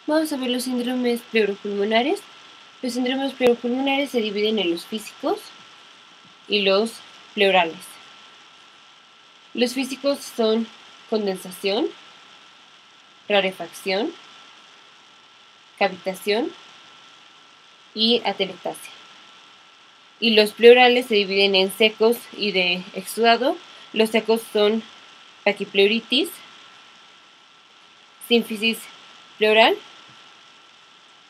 Vamos a ver los síndromes pleuropulmonares. Los síndromes pleuropulmonares se dividen en los físicos y los pleurales. Los físicos son condensación, rarefacción, cavitación y atelectasia. Y los pleurales se dividen en secos y de exudado. Los secos son taquipleuritis, sínfisis pleural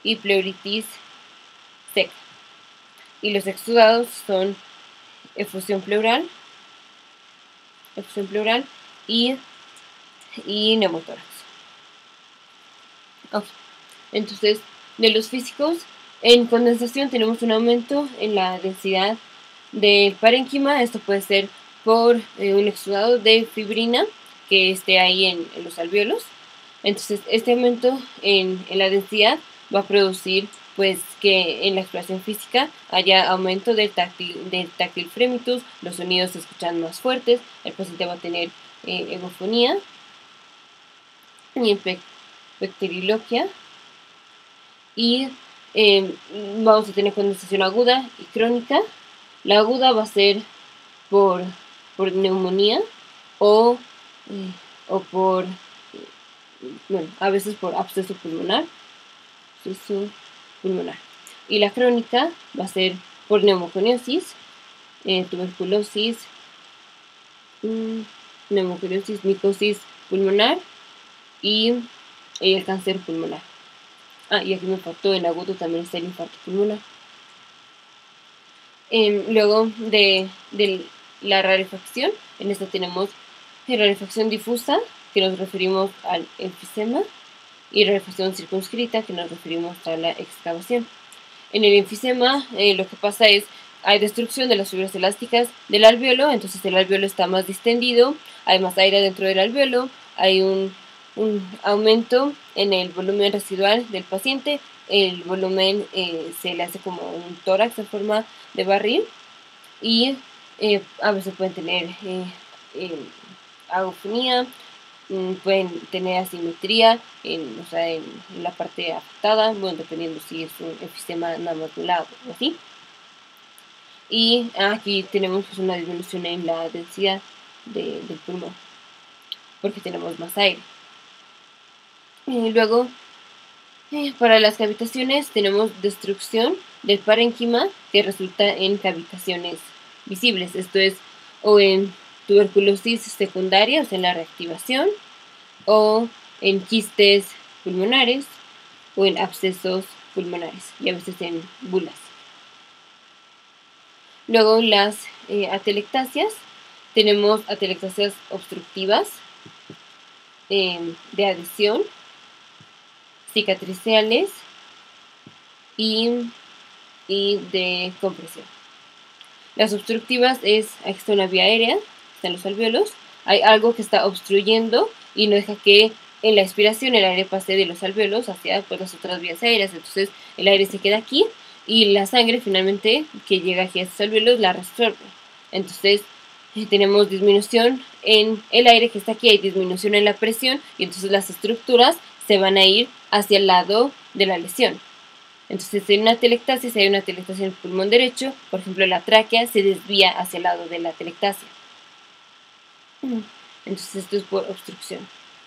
y pleuritis seca. Y los exudados son efusión pleural y neumotórax. Okay. Entonces, de los físicos, en condensación tenemos un aumento en la densidad del parénquima. Esto puede ser por un exudado de fibrina que esté ahí en los alvéolos. Entonces, este aumento en la densidad va a producir pues que en la exploración física haya aumento del táctil fremitus, los sonidos se escuchan más fuertes, el paciente va a tener egofonía y pecteriloquia, y vamos a tener condensación aguda y crónica. La aguda va a ser por neumonía o por, a veces por absceso pulmonar. Y la crónica va a ser por neumoconiosis, tuberculosis, micosis pulmonar y el cáncer pulmonar. Y aquí me faltó, en agudo también está el infarto pulmonar. Luego de la rarefacción, en esta tenemos rarefacción difusa, que nos referimos al enfisema, y rarefacción circunscrita, que nos referimos a la excavación. En el enfisema lo que pasa es hay destrucción de las fibras elásticas del alvéolo, entonces el alvéolo está más distendido, hay más aire dentro del alvéolo, hay un aumento en el volumen residual del paciente, el volumen se le hace como un tórax en forma de barril, y a veces pueden tener agofonía, pueden tener asimetría en la parte afectada, bueno, dependiendo si es un enfisema nodulado o así. Y aquí tenemos pues una disminución en la densidad del pulmón, porque tenemos más aire. Luego, para las cavitaciones tenemos destrucción del parénquima que resulta en cavitaciones visibles. Esto es o en tuberculosis secundaria, o sea, en la reactivación, o en quistes pulmonares, o en abscesos pulmonares, y a veces en bulas. Luego las atelectasias. Tenemos atelectasias obstructivas, de adhesión, cicatriciales y de compresión. Las obstructivas aquí está una vía aérea, están los alvéolos, hay algo que está obstruyendo y no deja que en la expiración el aire pase de los alvéolos hacia pues, las otras vías aéreas, entonces el aire se queda aquí y la sangre finalmente que llega aquí a estos alvéolos la resuelve. Entonces tenemos disminución en el aire que está aquí, hay disminución en la presión y entonces las estructuras se van a ir hacia el lado de la lesión. Entonces, en una atelectasia, si hay una atelectasia en el pulmón derecho, por ejemplo, la tráquea se desvía hacia el lado de la atelectasia. Entonces, esto es por obstrucción.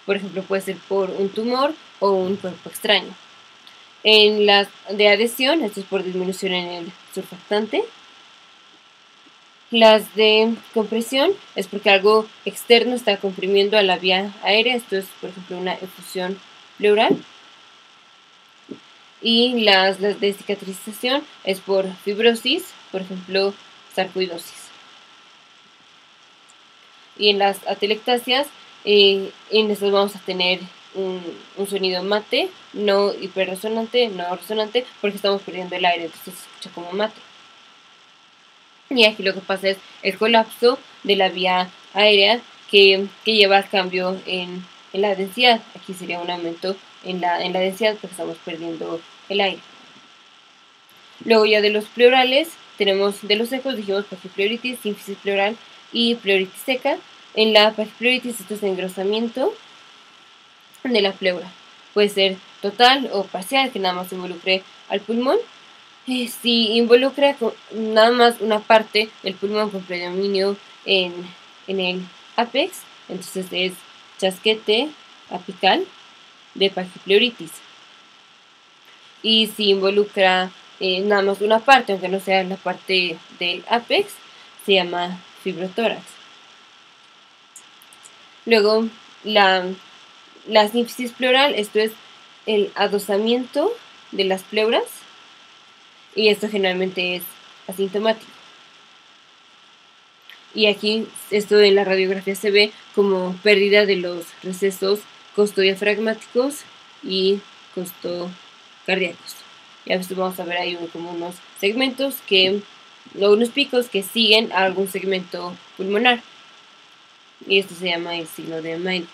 Por ejemplo, puede ser por un tumor o un cuerpo extraño. En las de adhesión, esto es por disminución en el surfactante. Las de compresión es porque algo externo está comprimiendo a la vía aérea. Esto es, por ejemplo, una efusión pleural. Y las de cicatrización es por fibrosis, por ejemplo, sarcoidosis. Y en las atelectasias, en estas vamos a tener un sonido mate, no hiperresonante, no resonante, porque estamos perdiendo el aire, entonces se escucha como mate. Y aquí lo que pasa es el colapso de la vía aérea que lleva al cambio en la densidad. Aquí sería un aumento en la densidad porque estamos perdiendo el aire. Luego ya de los pleurales, tenemos de los secos, dijimos pachypleuritis, sínfisis pleural y pleuritis seca. En la pachypleuritis esto es engrosamiento de la pleura. puede ser total o parcial, que nada más involucre al pulmón. Si involucra nada más una parte del pulmón con predominio en el apex, entonces es chasquete apical de pachypleuritis. Y si involucra nada más una parte, aunque no sea la parte del apex, se llama fibrotórax. Luego, la sínfisis pleural, esto es el adosamiento de las pleuras, y esto generalmente es asintomático. Y aquí esto de la radiografía se ve como pérdida de los recesos costodiafragmáticos y costocardíacos. Y a veces vamos a ver ahí como unos segmentos unos picos que siguen a algún segmento pulmonar. Y esto se llama el signo de Mailhot.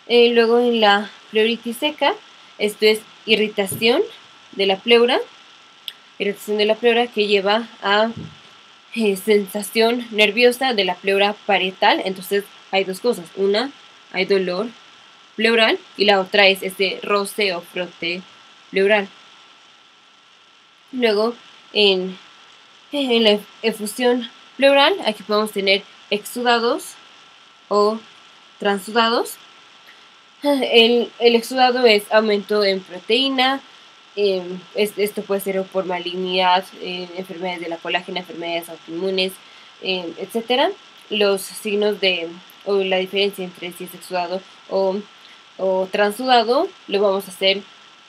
Luego en la pleuritis seca, esto es irritación de la pleura que lleva a sensación nerviosa de la pleura parietal. Entonces hay dos cosas: una, hay dolor pleural, y la otra es este roce o frote pleural. Luego en la efusión pleural, aquí podemos tener exudados o transudados. El exudado es aumento en proteína. Esto puede ser por malignidad, enfermedades de la colágena, enfermedades autoinmunes, etc. Los signos o la diferencia entre si es exudado o transudado lo vamos a hacer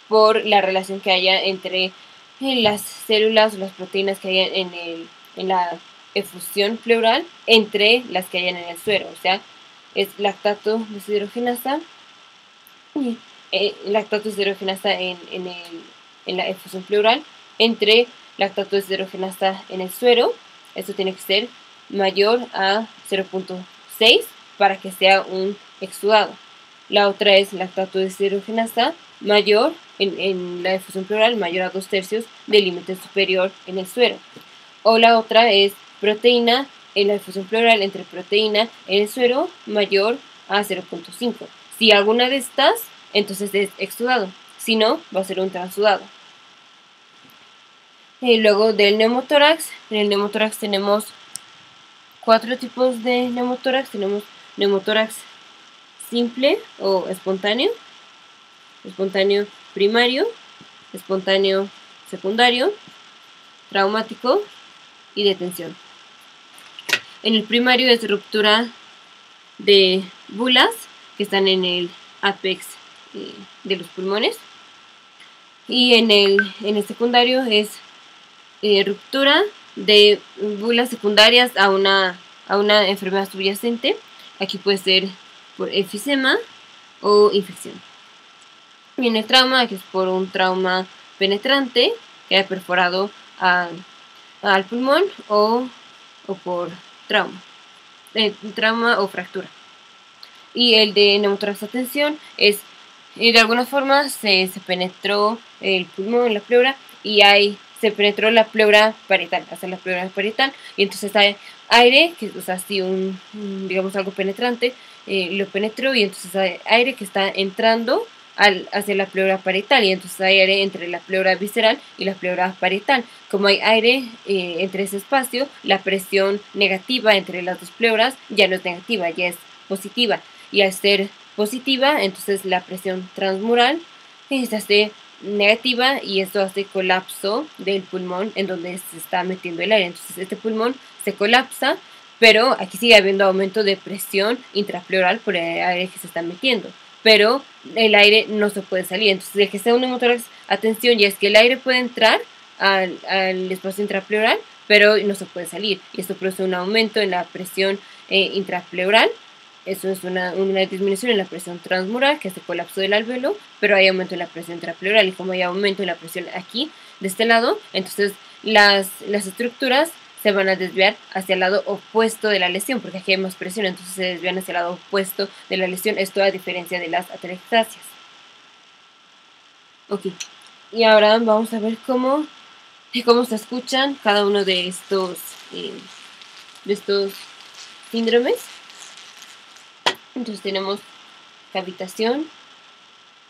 por la relación que haya entre las células o las proteínas que hayan en la efusión pleural entre las que hayan en el suero. O sea, es lactato deshidrogenasa en la efusión pleural entre lactato deshidrogenasa en el suero. Esto tiene que ser mayor a 0.6 para que sea un exudado. La otra es lactato deshidrogenasa mayor en la efusión pleural, mayor a 2/3 del límite superior en el suero. O la otra es proteína en la efusión pleural entre proteína en el suero mayor a 0.5. Si alguna de estas, entonces es exudado. Si no, va a ser un transudado. Luego del neumotórax, en el neumotórax tenemos 4 tipos de neumotórax. Tenemos neumotórax simple o espontáneo primario, espontáneo secundario, traumático y de tensión. En el primario es ruptura de bulas que están en el apex de los pulmones, y en el secundario es ruptura de bulas secundarias a una enfermedad subyacente. Aquí puede ser por efisema o infección. Y en el trauma, que es por un trauma penetrante que haya perforado al pulmón o por trauma o fractura. Y el de neumotórax a tensión es de alguna forma se penetró el pulmón, la pleura, y se penetró la pleura parietal, hasta la pleura parietal, y entonces hay aire, que es así digamos algo penetrante, lo penetró, y entonces hay aire que está entrando hacia la pleura parietal, y entonces hay aire entre la pleura visceral y la pleura parietal. Como hay aire entre ese espacio, la presión negativa entre las dos pleuras ya no es negativa, ya es positiva, y al ser positiva, entonces la presión transmural se hace negativa, y esto hace colapso del pulmón en donde se está metiendo el aire. Entonces este pulmón se colapsa, pero aquí sigue habiendo aumento de presión intrapleural por el aire que se está metiendo, pero el aire no se puede salir. Entonces de que sea un neumotórax a tensión ya es que el aire puede entrar al espacio intrapleural, pero no se puede salir, y esto produce un aumento en la presión intrapleural. Eso es una disminución en la presión transmural, que es el colapso del alvéolo, pero hay aumento en la presión intrapleural, y como hay aumento en la presión aquí, de este lado, entonces las estructuras se van a desviar hacia el lado opuesto de la lesión, porque aquí hay más presión, entonces se desvían hacia el lado opuesto de la lesión, esto a diferencia de las atelectasias. Ok, y ahora vamos a ver cómo se escuchan cada uno de estos síndromes. Entonces tenemos cavitación,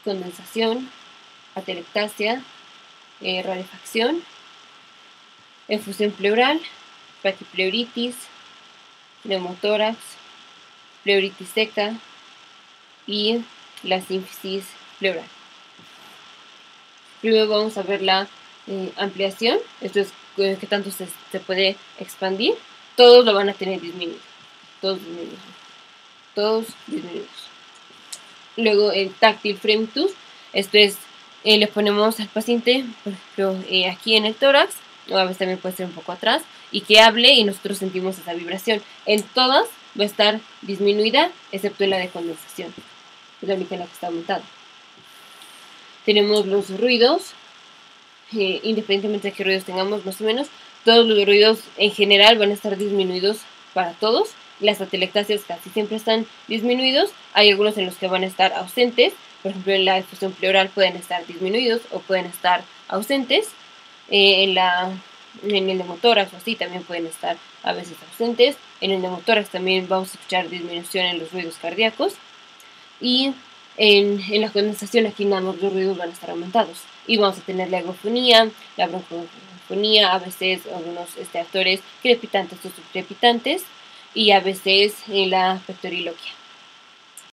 condensación, atelectasia, rarefacción, efusión pleural, braquipleuritis, pneumotórax, pleuritis seca y la sínfisis pleural. Primero vamos a ver la ampliación, esto es que tanto se puede expandir. Todos lo van a tener disminuido, todos disminuidos. Luego el táctil fremitus, esto es, le ponemos al paciente, por ejemplo, aquí en el tórax, o a veces también puede ser un poco atrás, y que hable y nosotros sentimos esa vibración. En todas va a estar disminuida, excepto en la de condensación, es la única en la que está aumentada. Tenemos los ruidos, independientemente de qué ruidos tengamos, más o menos, todos los ruidos en general van a estar disminuidos para todos. Las atelectasias casi siempre están disminuidos. Hay algunos en los que van a estar ausentes. Por ejemplo, en la efusión pleural pueden estar disminuidos o pueden estar ausentes. En el neumotórax o así también pueden estar a veces ausentes. En el neumotórax también vamos a escuchar disminución en los ruidos cardíacos. Y en la condensación aquí nada más los ruidos van a estar aumentados. Y vamos a tener la egofonía, la broncofonía, a veces algunos actores crepitantes o subcrepitantes, y a veces la pectoriloquia.